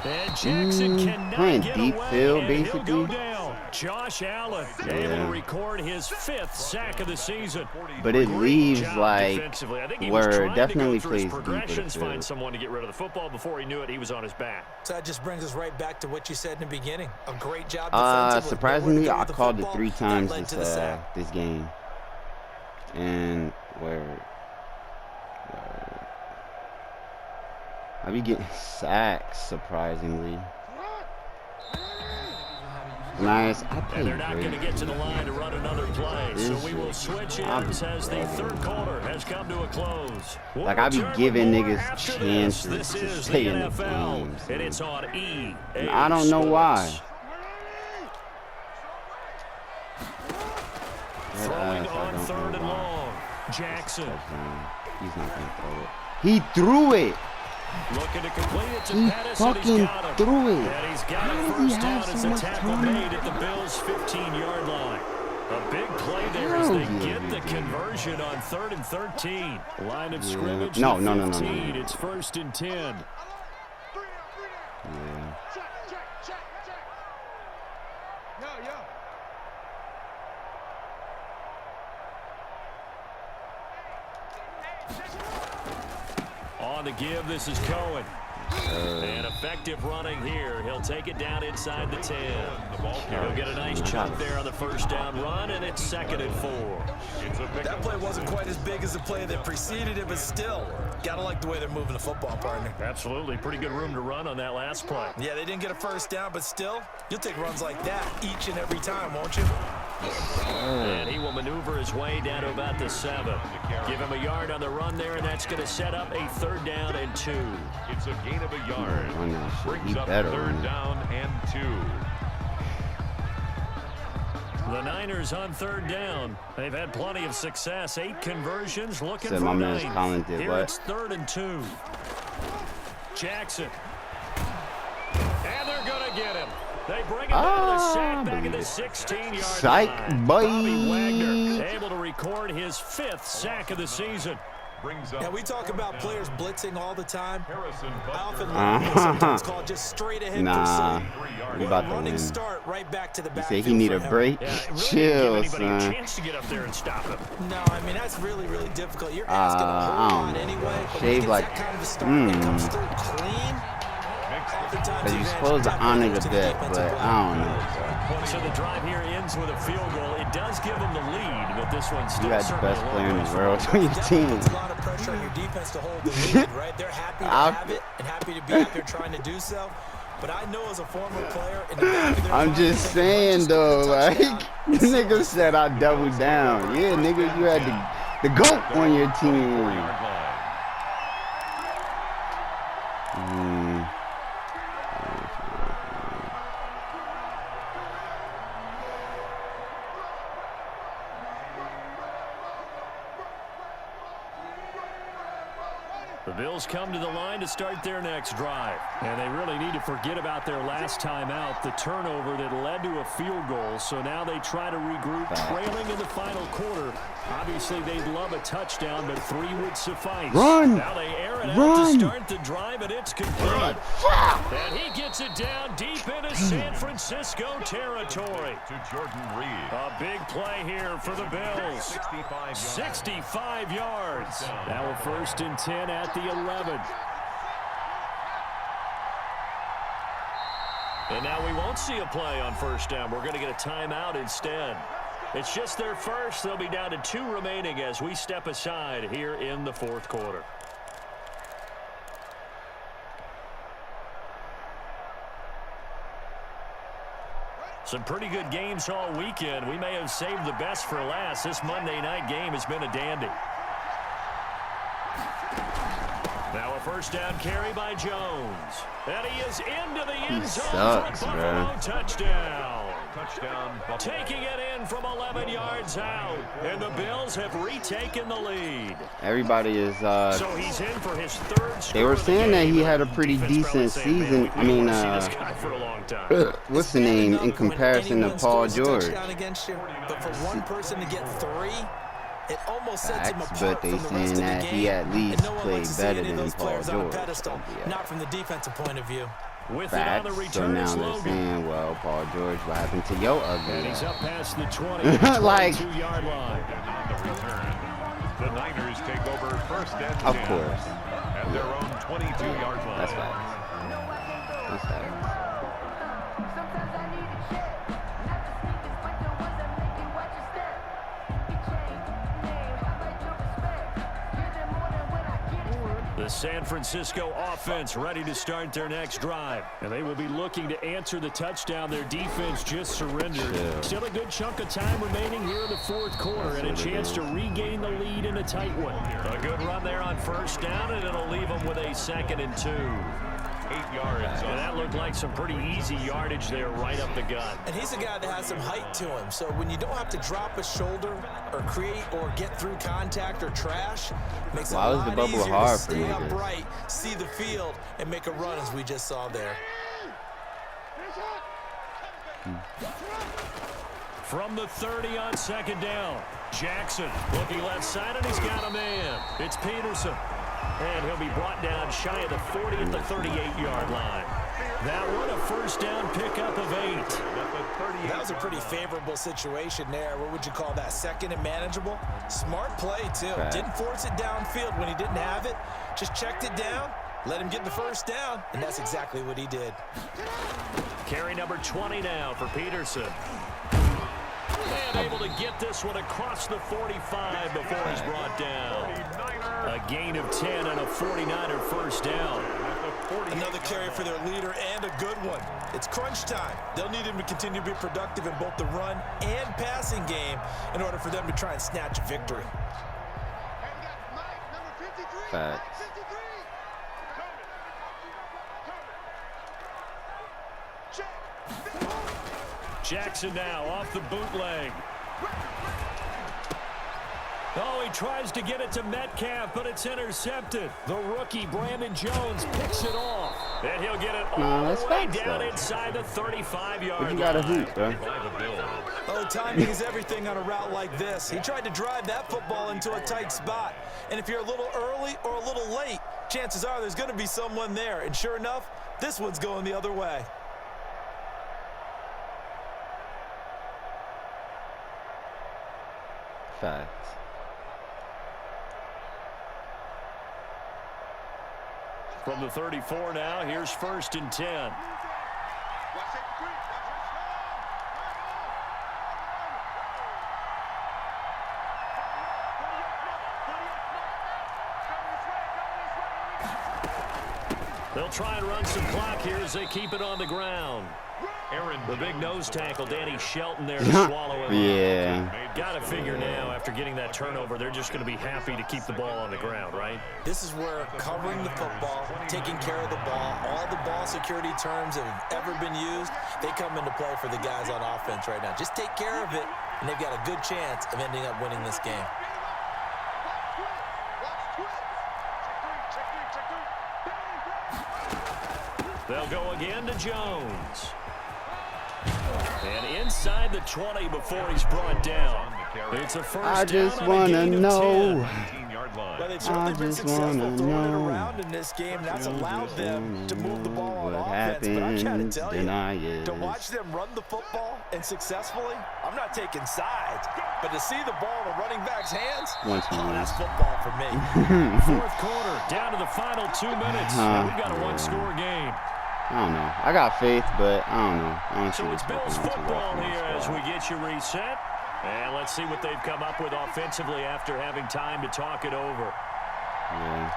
And Jackson cannot playing get deep away, field, and basically. he'll go down. Josh Allen able to record his 5th sack of the season. But it Great leaves job like defensively. I think he was where trying it definitely to go through his plays deep of the progressions, find field. someone to get rid of the football. Before he knew it, he was on his back. So that just brings us right back to what you said in the beginning. A great job defensively. Surprisingly, I called it football, 3 that times led to the sack. this game. And I be getting sacks, surprisingly. Nice. I And played they're not going to get to the line to run another play. So we will switch ends as the 3rd quarter has come to a close. We'll Like, I be return giving with more niggas after chances this. to This is stay the in the NFL, game, and it's on EA And I don't know why. Sports. Throwing on 3rd and long. Jackson He's not going to throw it. He threw it. looking to complete it to He Pettis, and he's fucking got him. threw it. And he's got How a does he first down have as so the much tackle time? made at the Bills' 15-yard line. A big play there as they get the conversion on 3rd and 13. Line of scrimmage. No. to 15. It's 1st and 10. Yeah. On the give, this is Cohen. And effective running here. He'll take it down inside the 10. He'll get a nice chunk there on the first down run, and it's 2nd and 4. That play wasn't quite as big as the play that preceded it, but still, gotta like the way they're moving the football, partner. Absolutely. Pretty good room to run on that last play. Yeah, they didn't get a first down, but still, you'll take runs like that each and every time, won't you? And he will maneuver his way down to about the 7. Give him a yard on the run there, and that's going to set up a 3rd down and 2. It's a gain of a yard. Brings up better 3rd down and 2. The Niners on 3rd down. They've had plenty of success. 8 conversions, looking Said for my man's 9. Colin did Here what? it's 3rd and 2. Jackson. And they're going to get him. They bring him down to sack back at the 16-yard Psych, line. boy. Bobby Wagner able to record his 5th sack of the season. Brings up Yeah, we talk about players blitzing all the time. Harrison I often Butker. sometimes call it just straight ahead Nah, pursuit. we about to Running win. start right back to the He back. said he need a break. Yeah, it really Chill, didn't give anybody a son. chance to get up there and stop him. No, I mean, that's really, really difficult. You're asking a I whole don't lot know. anyway. But Shave when like- that kind of a start and comes through clean, oftentimes You're the supposed to advantage honor the goes to the bet, defensive but player. I don't know. So the drive here ends with a field goal. It does give them the lead, but this one's still You had the certainly best a long player in way the from world it. on your Definitely team. puts a lot of pressure on your defense to hold the lead, right? They're happy to have it and happy to be out there trying to do so. But I know as a former player, in the back of their I'm mind, just they think, saying though, like, touchdown. the nigga said I doubled down. Yeah, nigga, you had the GOAT on your team. 4-yard line. The Bills come to the line to start their next drive. And they really need to forget about their last time out, the turnover that led to a field goal. So now they try to regroup, trailing in the final quarter. Obviously, they'd love a touchdown, but 3 would suffice. Run! Now they air it out Run! to start the drive, and it's complete. And he gets it down deep into San Francisco territory. To Jordan Reed. A big play here for the Bills. 65 yards. 65 yards. Now a 1st and 10 at the 11. And now we won't see a play on 1st down. We're going to get a timeout instead. It's just their first. They'll be down to 2 remaining as we step aside here in the 4th quarter. Some pretty good games all weekend. We may have saved the best for last. This Monday night game has been a dandy. Now a 1st down carry by Jones. And he is into the end zone sucks, for a bro. Buffalo touchdown. Touchdown, Buffalo. Taking it in from 11 yards out. And the Bills have retaken the lead. Everybody is, So he's in for his 3rd score they were of the saying that game. he had a pretty Defense probably decent saying, "Man, season. we I mean, wanna see this guy for a long time." what's the name in comparison to Paul George? Against you, but for one person to get 3, it almost sets him Facts, apart but they from the rest saying of the that game. he at least And no one played likes to see better any of than those Paul players on a George. pedestal, Yeah. not from the defensive point of view. With it on the Facts. So return, now it's they're Logan. saying, well, Paul George, what happened to your ugly And he's ass? up past the 20, the Like- 22-yard line. On the return. The Niners take over 1st and 10. Of course. At their own 22-yard line. That's facts. That's facts. Sometimes I need a check. Not the sneakers, but the ones that make you watch your step. You change name, how about your respect? Give them more than when I get it. The San Francisco offense ready to start their next drive. And they will be looking to answer the touchdown their defense just surrendered. Yeah. Still a good chunk of time remaining here in the 4th quarter and a chance to regain the lead in a tight one. A good run there on 1st down, and it'll leave them with a 2nd and 2. 8 yards. And that looked like some pretty easy yardage there right up the gut. And he's a guy that has some height to him. So when you don't have to drop a shoulder or create or get through contact or trash, makes it Why a was lot the bubble easier hard to for stay niggas? upright, see the field, and make a run as we just saw there. From the 30 on 2nd down, Jackson looking left side, and he's got a man. It's Peterson. And he'll be brought down shy of the 40 at the 38-yard line. That one a 1st down pickup of 8. That was a pretty favorable situation there. What would you call that? 2nd and manageable? Smart play, too. Right. Didn't force it downfield when he didn't have it. Just checked it down Let him get the first down, and that's exactly what he did. Carry number 20 now for Peterson. And able to get this one across the 45 before he's brought down. A gain of 10 and a 49er first down. Another carry for their leader and a good one. It's crunch time. They'll need him to continue to be productive in both the run and passing game in order for them to try and snatch a victory. Facts. Jackson now off the bootleg. Oh, he tries to get it to Metcalf, but it's intercepted. The rookie, Brandon Jones, picks it off. And he'll get it all the way down inside the 35-yard line. You got a hoop, bro. Oh, timing is everything on a route like this. He tried to drive that football into a tight spot. And if you're a little early or a little late, chances are there's going to be someone there. And sure enough, this one's going the other way. Facts. From the 34 now, here's 1st and 10. They'll try and run some clock here as they keep it on the ground. The big nose tackle, Danny Shelton there to swallow him. Yeah. Got to figure now, after getting that turnover, they're just going to be happy to keep the ball on the ground, right? This is where covering the football, taking care of the ball, all the ball security terms that have ever been used, they come into play for the guys on offense right now. Just take care of it, and they've got a good chance of ending up winning this game. They'll go again to Jones. And inside the 20 before he's brought down. It's a first I just down want and a to gain of know. 19-yard line. Well, they've certainly been successful throwing it around in this game. That's I allowed just them wanna to move the ball on know what offense. But I gotta happens, tell then I you, is. to watch them run the football and successfully, I'm not taking sides. But to see the ball in a running back's hands, Once you that's lose. football for me. Fourth quarter, down to the final 2 minutes. And we've got a one-score game. I don't know. I got faith, but I don't know. I don't see So this it's Bills fucking football much here as squad. we get you reset. And let's see what they've come up with offensively after having time to talk it over. Yeah.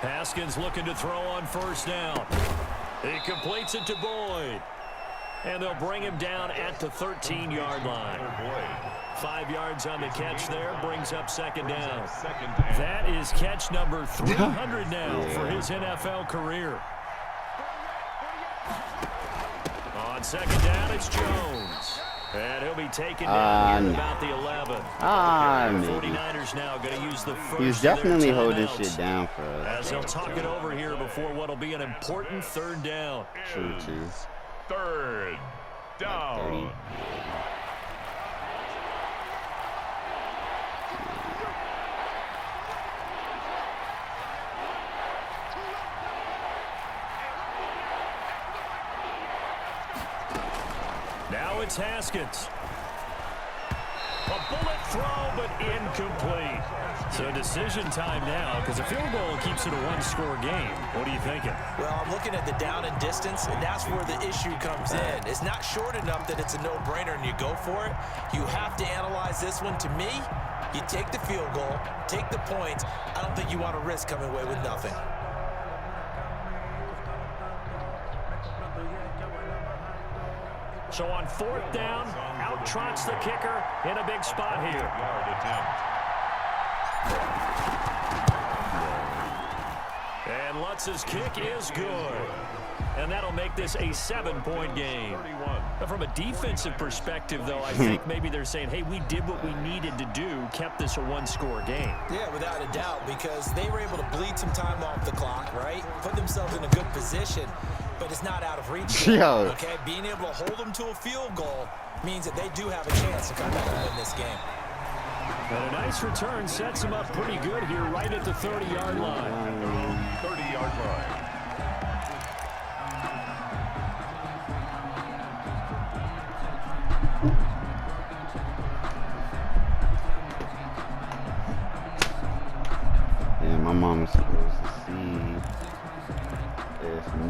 Haskins looking to throw on first down. He completes it to Boyd. And they'll bring him down at the 13-yard line. 5 yards on the catch there, brings up second down. That is catch number 300 now for his NFL career. On second down, it's Jones. And he'll be taken down here at about the 11. The 49ers now going to use the first. He was definitely holding shit down for us. As they'll talk it over here before what'll be an important third down. True, too. Third down. Now it's Haskins. A bullet throw, but incomplete. So decision time now, because a field goal keeps it a one-score game. What are you thinking? Well, I'm looking at the down and distance, and that's where the issue comes in. It's not short enough that it's a no-brainer and you go for it. You have to analyze this one. To me, you take the field goal, take the points. I don't think you want to risk coming away with nothing. So on fourth down, out trots the kicker in a big spot here. Yard attempt. And Lutz's kick is good. And that'll make this a 7-point game. But from a defensive perspective, though, I think maybe they're saying, hey, we did what we needed to do, kept this a one-score game. Yeah, without a doubt, because they were able to bleed some time off the clock, right? Put themselves in a good position, but it's not out of reach. Yo. Okay, being able to hold them to a field goal means that they do have a chance to come back and win this game. And a nice return sets them up pretty good here right at the 30-yard line. 30-yard line.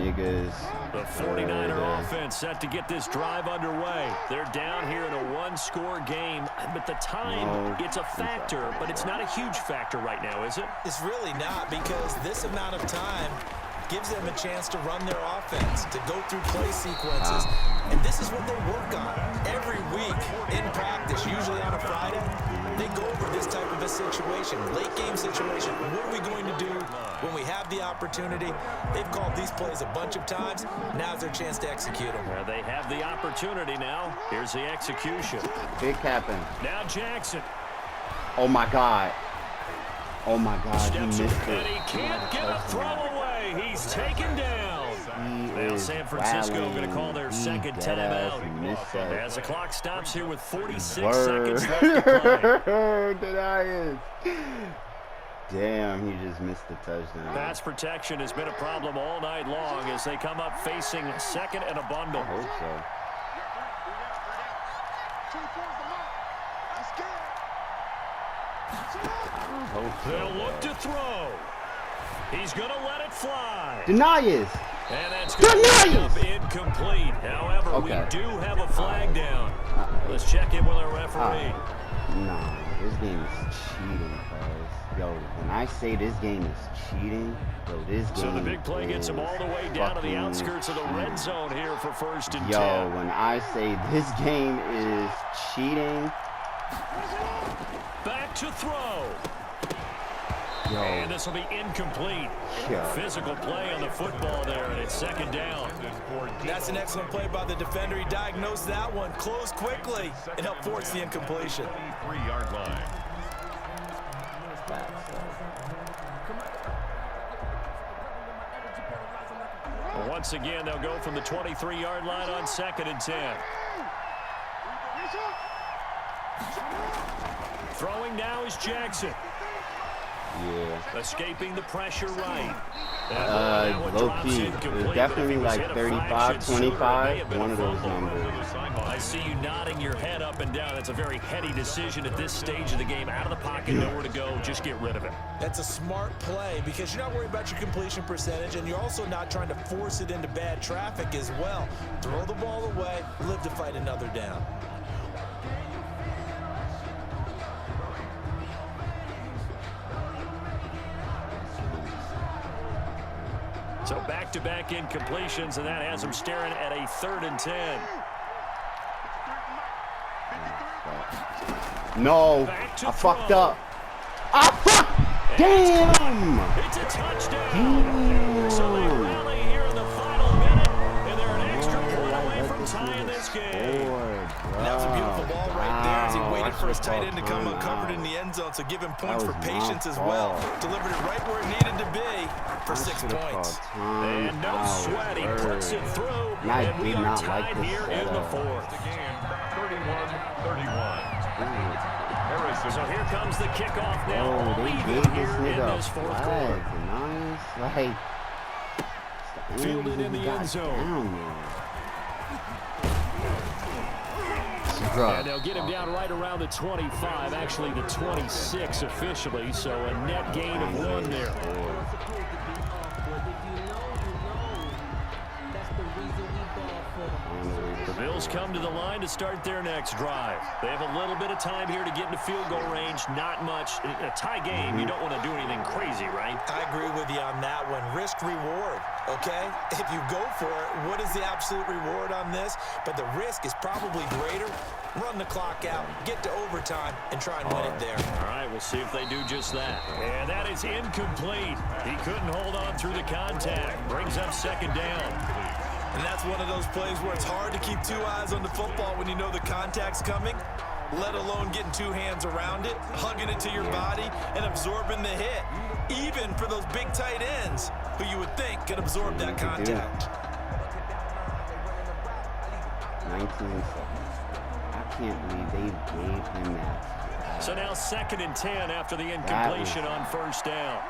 niggas. The 49er offense set to get this drive underway. They're down here in a one-score game, but the time, it's a factor, but it's not a huge factor right now, is it? It's really not, because this amount of time gives them a chance to run their offense, to go through play sequences, and this is what they work on every week in practice, usually on a Friday. They go over this type of a situation, late game situation. What are we going to do when we have the opportunity? They've called these plays a bunch of times. Now's their chance to execute them. Well, they have the opportunity now. Here's the execution. Big Captain. Now Jackson. Oh my God. Oh my God. He Steps missed and it. he can't get a throw away. He's taken down. Now San Francisco going to call their second timeout as the clock stops here with 46 seconds left to play. Denies. Damn, he just missed the touchdown. Pass protection has been a problem all night long as they come up facing second and a bundle. I hope so. I hope so. They'll look to throw. He's going to let it fly. Denies. And that's going to end up incomplete. However, we do have a flag down. Let's check in with our referee. Nah, this game is cheating, cuz. Yo, when I say this game is cheating, yo, this game So the big play gets him all the way down to the outskirts of the red zone here for 1st and 10. Yo, when I say this game is cheating. Back to throw. Yo. And this will be incomplete. Yeah. Physical play on the football there, and it's 2nd down. That's an excellent play by the defender. He diagnosed that one, closed quickly, and helped force the incompletion. 3-yard line. Once again, they'll go from the 23-yard line on 2nd and 10. Throwing now is Jackson. Yeah. Escaping the pressure right. Low key. It was definitely like 35, 25, one of those numbers. I see you nodding your head up and down. That's a very heady decision at this stage of the game. Out of the pocket, nowhere to go. Just get rid of it. That's a smart play because you're not worried about your completion percentage, and you're also not trying to force it into bad traffic as well. Throw the ball away, live to fight another down. So back-to-back incompletions, and that has them staring at a 3rd and 10. No, I fucked up. I fucked. Damn. It's a touchdown. So they rally here in the final minute, and they're an extra point away from tying this game. That was a beautiful ball right there as he waited for his tight end to come uncovered in the end zone. So give him points for patience as well. Delivered it right where it needed to be for 6 points. And no sweat, he puts it through, and we are tied here in the 4th. The game, 31-31. So here comes the kickoff now. Oh, they Even gave this here in nigga this a 4th flag. quarter. Nice. Like, Fielded in the end zone. And they'll get him down right around the 25, actually the 26 officially, so a net gain of 1 there. The Bills come to the line to start their next drive. They have a little bit of time here to get into field goal range, not much. In a tie game, you don't want to do anything crazy, right? I agree with you on that one. Risk reward, okay? If you go for it, what is the absolute reward on this? But the risk is probably greater. Run the clock out, get to overtime, and try and win it there. All right, we'll see if they do just that. And that is incomplete. He couldn't hold on through the contact. Brings up 2nd down. And that's one of those plays where it's hard to keep 2 eyes on the football when you know the contact's coming, let alone getting 2 hands around it, hugging it to your body, and absorbing the hit, even for those big tight ends who you would think could absorb that contact. 19 seconds. I can't believe they gave him that. So now 2nd and 10 after the incompletion on 1st down.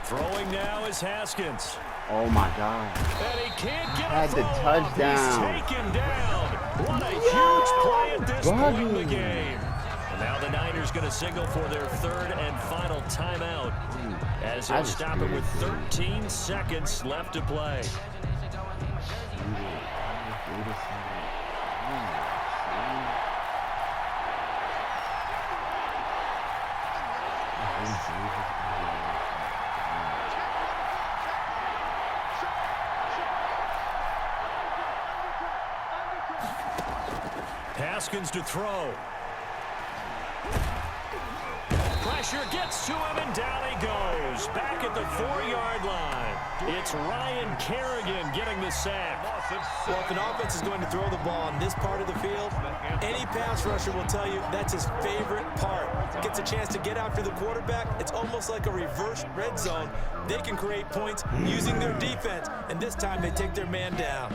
Throwing now is Haskins. Oh my God. And he can't get Had a the throw touchdown. off. He's taken down. What a huge play at this point in the game. Now the Niners going to signal for their third and final timeout as they'll stop it with 13 seconds left to play. Haskins to throw. Pressure gets to him, and down he goes. Back at the 4-yard line. It's Ryan Kerrigan getting the sack. Well, if an offense is going to throw the ball on this part of the field, any pass rusher will tell you that's his favorite part. Gets a chance to get after the quarterback. It's almost like a reverse red zone. They can create points using their defense, and this time they take their man down.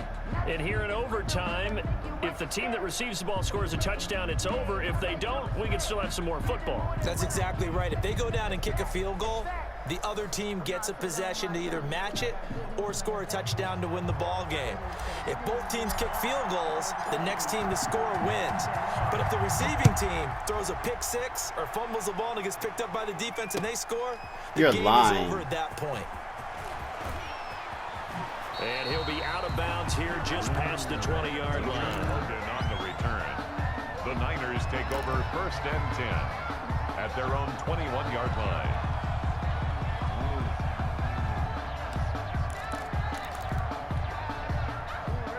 And here in overtime, if the team that receives the ball scores a touchdown, it's over. If they don't, we can still have some more football. That's exactly right. If they go down and kick a field goal, the other team gets a possession to either match it or score a touchdown to win the ball game. If both teams kick field goals, the next team to score wins. But if the receiving team throws a pick six or fumbles the ball and it gets picked up by the defense and they score, the game is over at that point. And he'll be out of bounds here just past the 20-yard line. On the return. The Niners take over 1st and 10 at their own 21-yard line.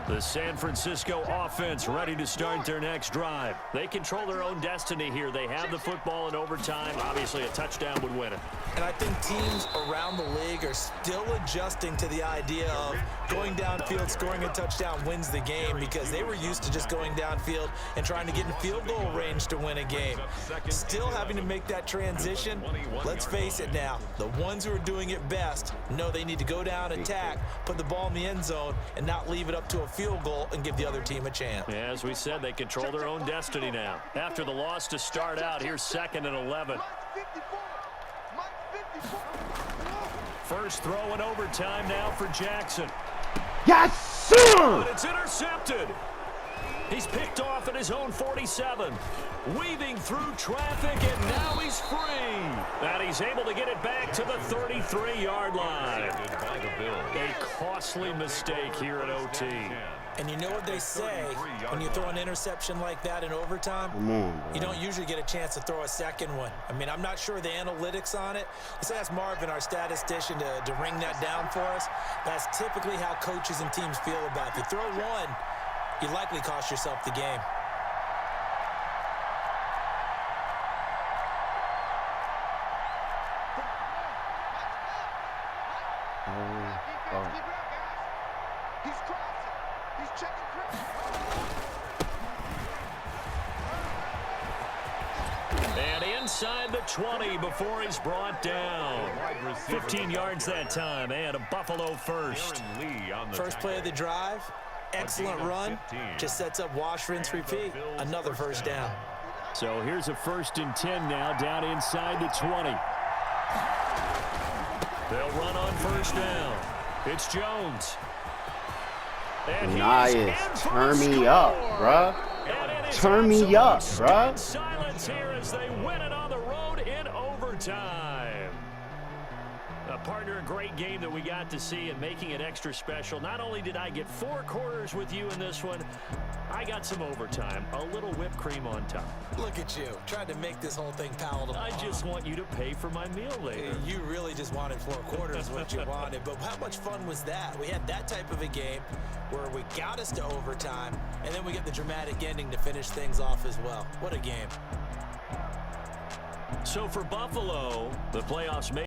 The San Francisco offense ready to start their next drive. They control their own destiny here. They have the football in overtime. Obviously, a touchdown would win it. And I think teams around the league are still adjusting to the idea of going downfield, scoring a touchdown wins the game, because they were used to just going downfield and trying to get in field goal range to win a game. Still having to make that transition. Let's face it now, the ones who are doing it best know they need to go down, attack, put the ball in the end zone, and not leave it up to a field goal and give the other team a chance. Yeah, as we said, they control their own destiny now. After the loss to start out, here's 2nd and 11. First throw in overtime now for Jackson. Yes, sir! But it's intercepted. He's picked off at his own 47. Weaving through traffic, and now he's free. And he's able to get it back to the 33-yard line. A costly mistake here at OT. And you know what they say, when you throw an interception like that in overtime, you don't usually get a chance to throw a second one. I mean, I'm not sure the analytics on it. Let's ask Marvin, our statistician, to ring that down for us. That's typically how coaches and teams feel about it. If you throw one, you likely cost yourself the game. He's crossing. He's checking And inside the 20 before he's brought down. 15 yards that time, and a Buffalo first. First play of the drive, excellent run, just sets up wash, rinse, repeat. Another first down. So here's a 1st and 10 now, down inside the 20. They'll run on first down. It's Jones. And Nice. Turn me up, bruh. Turn me up, bruh. Silence here as they win it on the road in overtime. Partner, a great game that we got to see, and making it extra special. Not only did I get 4 quarters with you in this one, I got some overtime, a little whipped cream on top. Look at you, trying to make this whole thing palatable. I just want you to pay for my meal later. You really just wanted 4 quarters, what you wanted. But how much fun was that? We had that type of a game where we got us to overtime, and then we get the dramatic ending to finish things off as well. What a game. So for Buffalo, the playoffs may